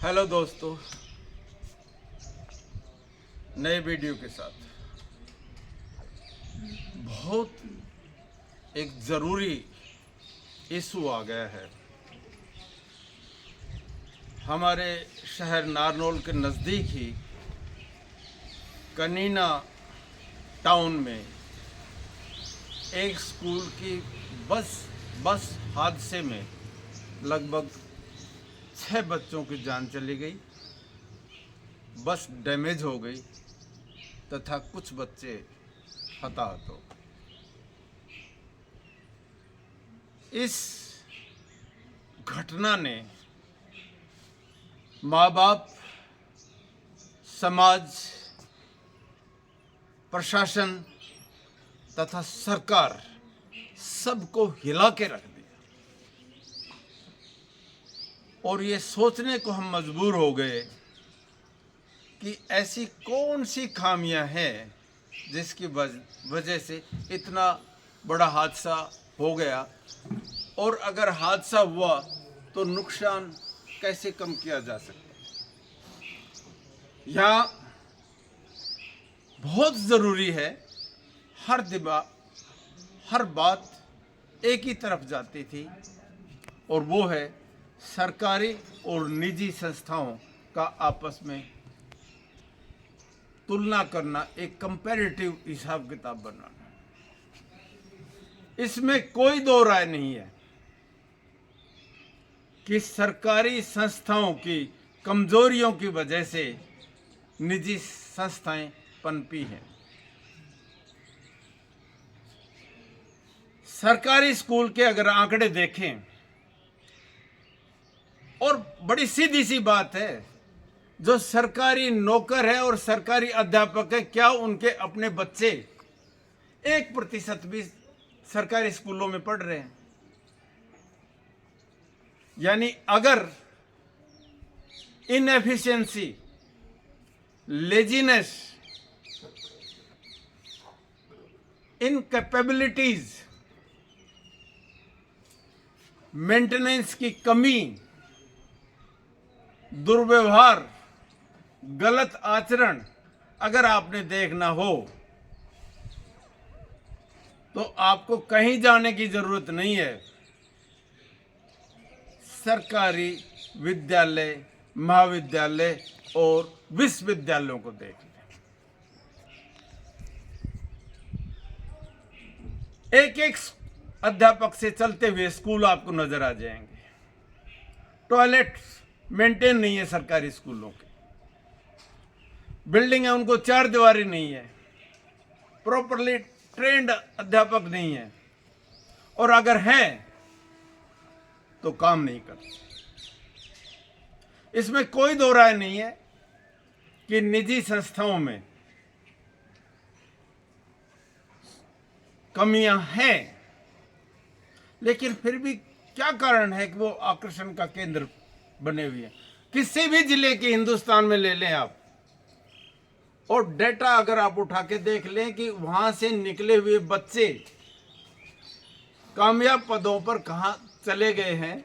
Hello दोस्तों, नए video के साथ बहुत एक ज़रूरी इशू आ गया है। हमारे शहर नारनौल के नज़दीक ही कनीना टाउन में एक स्कूल की बस हादसे में लगभग 6 बच्चों की जान चली गई, बस डैमेज हो गई तथा कुछ बच्चे हताहत हो। इस घटना ने माँ बाप, समाज, प्रशासन तथा सरकार सबको हिला के रख दिया और ये सोचने को हम मजबूर हो गए कि ऐसी कौन सी खामियां हैं जिसकी वजह से इतना बड़ा हादसा हो गया, और अगर हादसा हुआ तो नुकसान कैसे कम किया जा सकता। यहाँ बहुत ज़रूरी है, हर बात एक ही तरफ जाती थी और वो है सरकारी और निजी संस्थाओं का आपस में तुलना करना, एक कंपैरेटिव हिसाब किताब बनाना। इसमें कोई दो राय नहीं है कि सरकारी संस्थाओं की कमजोरियों की वजह से निजी संस्थाएं पनपी हैं। सरकारी स्कूल के अगर आंकड़े देखें, और बड़ी सीधी सी बात है, जो सरकारी नौकर है और सरकारी अध्यापक है, क्या उनके अपने बच्चे 1% भी सरकारी स्कूलों में पढ़ रहे हैं? यानी अगर इनएफिशिएंसी, लेजीनेस, इनकैपेबिलिटीज, मेंटेनेंस की कमी, दुर्व्यवहार, गलत आचरण अगर आपने देखना हो तो आपको कहीं जाने की जरूरत नहीं है, सरकारी विद्यालय, महाविद्यालय और विश्वविद्यालयों को देख लें। एक एक अध्यापक से चलते हुए स्कूल आपको नजर आ जाएंगे। टॉयलेट मेंटेन नहीं है सरकारी स्कूलों के, बिल्डिंग है उनको 4 दीवारी नहीं है, प्रॉपरली ट्रेंड अध्यापक नहीं है, और अगर हैं तो काम नहीं करते। इसमें कोई दो राय नहीं है कि निजी संस्थाओं में कमियां हैं, लेकिन फिर भी क्या कारण है कि वो आकर्षण का केंद्र बने हुए हैं। किसी भी जिले के हिंदुस्तान में ले लें आप, और डेटा अगर आप उठा के देख लें कि वहां से निकले हुए बच्चे कामयाब पदों पर कहां चले गए हैं।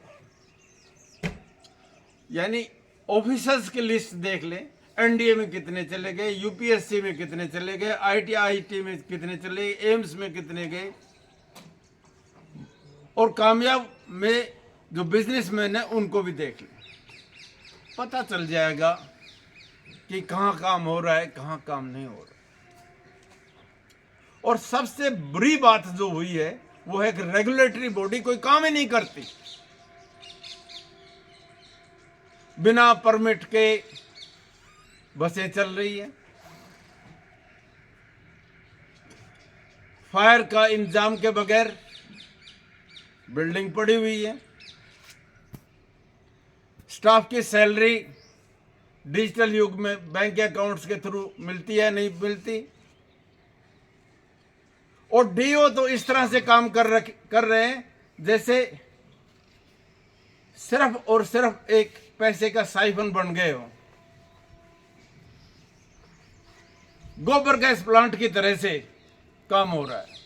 यानी ऑफिसर्स की लिस्ट देख लें, एनडीए में कितने चले गए, यूपीएससी में कितने चले गए, आईटी में कितने चले गए, एम्स में कितने गए, और कामयाब में जो बिजनेसमैन है उनको भी देख लें। पता चल जाएगा कि कहां काम हो रहा है, कहां काम नहीं हो रहा। और सबसे बुरी बात जो हुई है वो है कि रेगुलेटरी बॉडी कोई काम ही नहीं करती। बिना परमिट के बसें चल रही है, फायर का इंतजाम के बगैर बिल्डिंग पड़ी हुई है, स्टाफ की सैलरी डिजिटल युग में बैंक अकाउंट्स के थ्रू मिलती है, नहीं मिलती, और डीओ तो इस तरह से काम कर रहे हैं जैसे सिर्फ और सिर्फ एक पैसे का साइफन बन गए हो। गोबर गैस प्लांट की तरह से काम हो रहा है।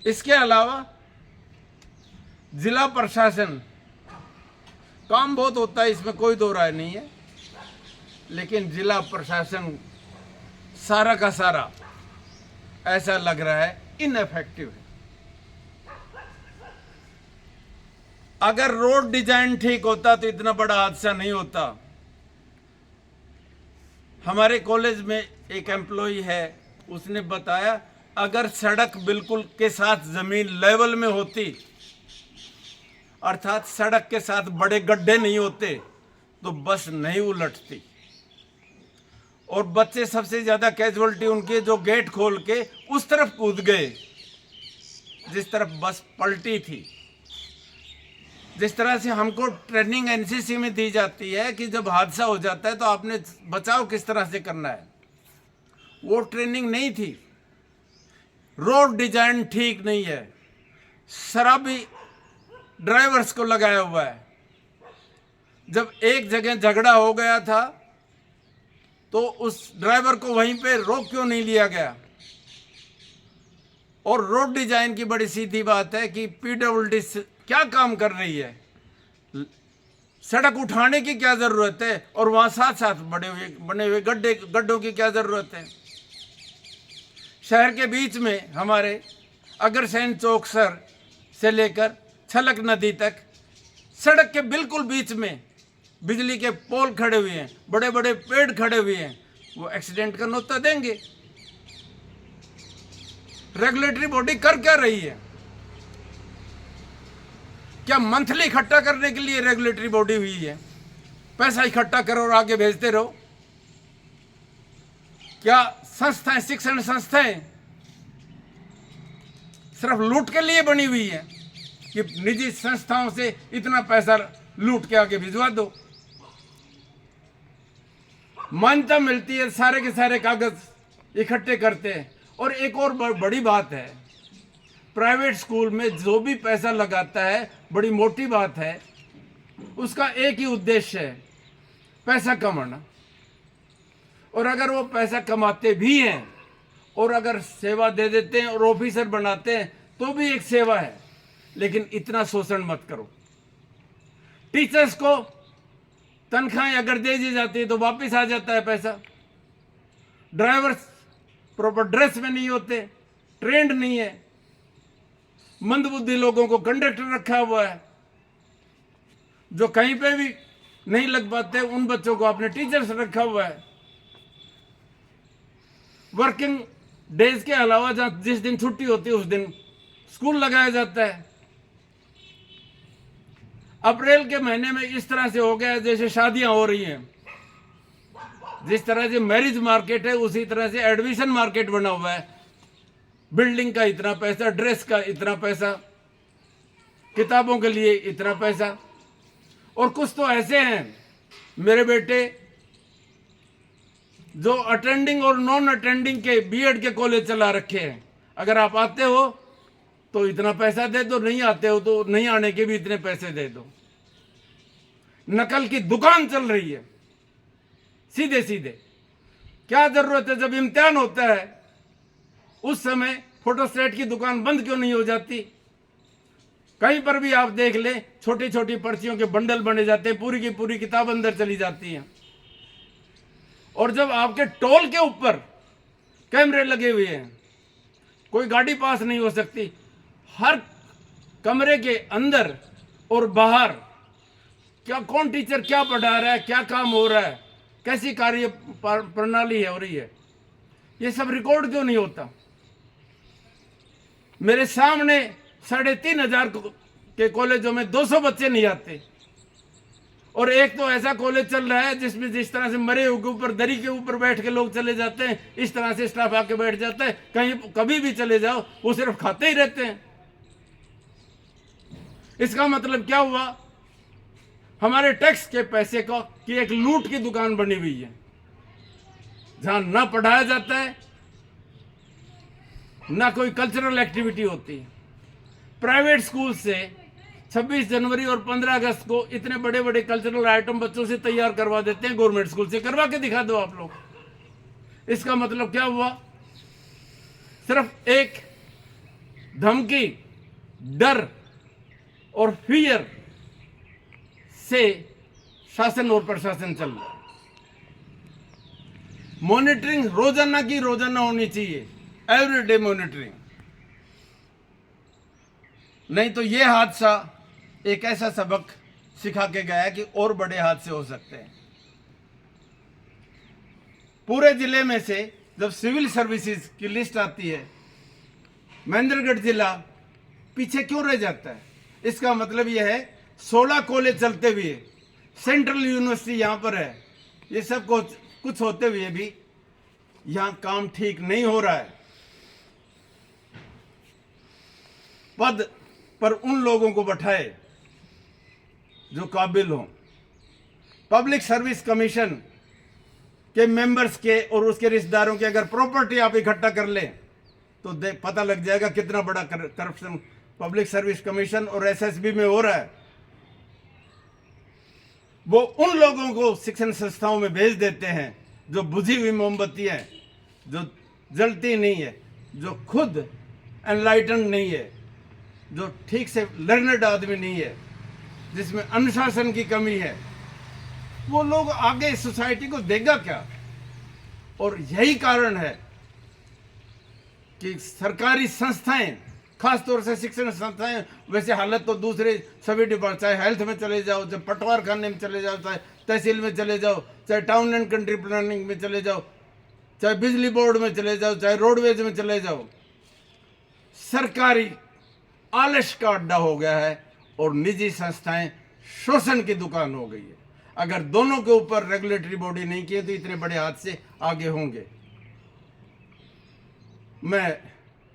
इसके अलावा जिला प्रशासन काम बहुत होता है, इसमें कोई दो राय नहीं है, लेकिन जिला प्रशासन सारा का सारा ऐसा लग रहा है इनएफेक्टिव है। अगर रोड डिजाइन ठीक होता तो इतना बड़ा हादसा नहीं होता। हमारे कॉलेज में एक एम्प्लॉय है, उसने बताया अगर सड़क बिल्कुल के साथ जमीन लेवल में होती, अर्थात सड़क के साथ बड़े गड्ढे नहीं होते, तो बस नहीं उलटती। और बच्चे सबसे ज्यादा कैजुअलिटी उनके जो गेट खोल के उस तरफ कूद गए जिस तरफ बस पलटी थी। जिस तरह से हमको ट्रेनिंग एनसीसी में दी जाती है कि जब हादसा हो जाता है तो आपने बचाव किस तरह से करना है, वो ट्रेनिंग नहीं थी। रोड डिजाइन ठीक नहीं है, शराबी ड्राइवर्स को लगाया हुआ है। जब एक जगह झगड़ा हो गया था तो उस ड्राइवर को वहीं पे रोक क्यों नहीं लिया गया? और रोड डिजाइन की बड़ी सीधी बात है कि पीडब्ल्यूडी क्या काम कर रही है, सड़क उठाने की क्या जरूरत है, और वहां साथ साथ बने हुए गड्ढों की क्या जरूरत है? शहर के बीच में हमारे अग्रसेन चौक सर से लेकर छलक नदी तक सड़क के बिल्कुल बीच में बिजली के पोल खड़े हुए हैं, बड़े बड़े पेड़ खड़े हुए हैं, वो एक्सीडेंट का न्योता देंगे। रेगुलेटरी बॉडी कर क्या रही है? क्या मंथली इकट्ठा करने के लिए रेगुलेटरी बॉडी हुई है? पैसा इकट्ठा करो और आगे भेजते रहो। क्या संस्थाएं, शिक्षण संस्थाएं सिर्फ लूट के लिए बनी हुई है कि निजी संस्थाओं से इतना पैसा लूट के आगे भिजवा दो? मान्यता मिलती है, सारे के सारे कागज इकट्ठे करते हैं। और एक और बड़ी बात है, प्राइवेट स्कूल में जो भी पैसा लगाता है, बड़ी मोटी बात है, उसका एक ही उद्देश्य है, पैसा कमाना। और अगर वो पैसा कमाते भी हैं और अगर सेवा दे देते हैं और ऑफिसर बनाते हैं तो भी एक सेवा है, लेकिन इतना शोषण मत करो। टीचर्स को तनख्वाहें अगर दे दी जाती है तो वापस आ जाता है पैसा। ड्राइवर्स प्रॉपर ड्रेस में नहीं होते, ट्रेंड नहीं है, मंदबुद्धि लोगों को कंडक्टर रखा हुआ है, जो कहीं पे भी नहीं लग पाते उन बच्चों को आपने टीचर्स रखा हुआ है। वर्किंग डेज के अलावा जहां जिस दिन छुट्टी होती है उस दिन स्कूल लगाया जाता है। अप्रैल के महीने में इस तरह से हो गया जैसे शादियां हो रही हैं। जिस तरह से मैरिज मार्केट है उसी तरह से एडमिशन मार्केट बना हुआ है। बिल्डिंग का इतना पैसा, ड्रेस का इतना पैसा, किताबों के लिए इतना पैसा। और कुछ तो ऐसे हैं मेरे बेटे जो अटेंडिंग और नॉन अटेंडिंग के बीएड के कॉलेज चला रखे हैं। अगर आप आते हो तो इतना पैसा दे दो, नहीं आते हो तो नहीं आने के भी इतने पैसे दे दो। नकल की दुकान चल रही है सीधे सीधे। क्या जरूरत है? जब इम्तिहान होता है उस समय फोटोस्टेट की दुकान बंद क्यों नहीं हो जाती? कहीं पर भी आप देख ले, छोटी छोटी पर्चियों के बंडल बने जाते हैं, पूरी की पूरी किताब अंदर चली जाती है। और जब आपके टोल के ऊपर कैमरे लगे हुए हैं, कोई गाड़ी पास नहीं हो सकती। हर कमरे के अंदर और बाहर क्या कौन टीचर क्या पढ़ा रहा है, क्या काम हो रहा है, कैसी कार्य प्रणाली हो रही है, ये सब रिकॉर्ड क्यों नहीं होता? मेरे सामने 3,500 के कॉलेजों में 200 बच्चे नहीं आते। और एक तो ऐसा कॉलेज चल रहा है जिसमें जिस तरह से मरे हुए के ऊपर दरी के ऊपर बैठ के लोग चले जाते हैं, इस तरह से स्टाफ आके बैठ जाता है। कहीं कभी भी चले जाओ वो सिर्फ खाते ही रहते हैं। इसका मतलब क्या हुआ? हमारे टैक्स के पैसे का की एक लूट की दुकान बनी हुई है, जहां ना पढ़ाया जाता है ना कोई कल्चरल एक्टिविटी होती है। प्राइवेट स्कूल से 26 जनवरी और 15 अगस्त को इतने बड़े बड़े कल्चरल आइटम बच्चों से तैयार करवा देते हैं, गवर्नमेंट स्कूल से करवा के दिखा दो आप लोग। इसका मतलब क्या हुआ? सिर्फ एक धमकी, डर और फियर से शासन और प्रशासन चल रहा है। मॉनिटरिंग रोजाना की रोजाना होनी चाहिए, एवरीडे मॉनिटरिंग। नहीं तो ये हादसा एक ऐसा सबक सिखा के गया कि और बड़े हादसे हो सकते हैं। पूरे जिले में से जब सिविल सर्विसेज की लिस्ट आती है, महेंद्रगढ़ जिला पीछे क्यों रह जाता है? इसका मतलब यह है 16 कॉलेज चलते हुए, सेंट्रल यूनिवर्सिटी यहाँ पर है, ये सब कुछ होते हुए भी यहाँ काम ठीक नहीं हो रहा है। पद पर उन लोगों को बैठाए जो काबिल हों। पब्लिक सर्विस कमीशन के मेंबर्स के और उसके रिश्तेदारों की अगर प्रॉपर्टी आप इकट्ठा कर लें तो पता लग जाएगा कितना बड़ा करप्शन पब्लिक सर्विस कमीशन और एसएसबी में हो रहा है। वो उन लोगों को शिक्षण संस्थाओं में भेज देते हैं जो बुझी हुई मोमबत्ती है, जो जलती नहीं है, जो खुद एनलाइटन नहीं है, जो ठीक से लर्नड आदमी नहीं है, जिसमें अनुशासन की कमी है। वो लोग आगे सोसाइटी को देगा क्या? और यही कारण है कि सरकारी संस्थाएं, खासतौर से शिक्षण संस्थाएं, वैसे हालत तो दूसरे सभी डिपार्टमेंट, चाहे हेल्थ में चले जाओ, चाहे पटवार खाने में चले जाओ, चाहे तहसील में चले जाओ, चाहे टाउन एंड कंट्री प्लानिंग में चले जाओ, चाहे बिजली बोर्ड में चले जाओ, चाहे रोडवेज में चले जाओ, सरकारी आलस का अड्डा हो गया है और निजी संस्थाएं शोषण की दुकान हो गई है। अगर दोनों के ऊपर रेगुलेटरी बॉडी नहीं किए तो इतने बड़े हादसे आगे होंगे। मैं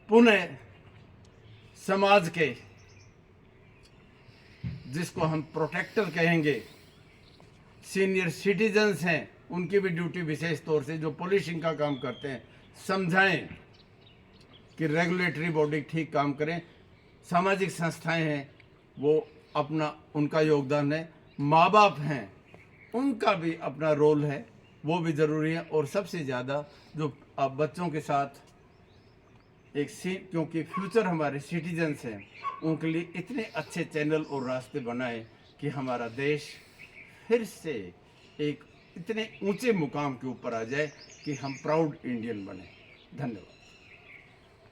पुनः समाज के, जिसको हम प्रोटेक्टर कहेंगे, सीनियर सिटीजन्स हैं, उनकी भी ड्यूटी विशेष तौर से जो पुलिसिंग का काम करते हैं, समझाएं कि रेगुलेटरी बॉडी ठीक काम करें। सामाजिक संस्थाएं हैं, वो अपना, उनका योगदान है। माँ बाप हैं, उनका भी अपना रोल है, वो भी ज़रूरी है। और सबसे ज़्यादा जो आप बच्चों के साथ क्योंकि फ्यूचर हमारे सिटीजन्स हैं, उनके लिए इतने अच्छे चैनल और रास्ते बनाए कि हमारा देश फिर से एक इतने ऊंचे मुकाम के ऊपर आ जाए कि हम प्राउड इंडियन बने। धन्यवाद।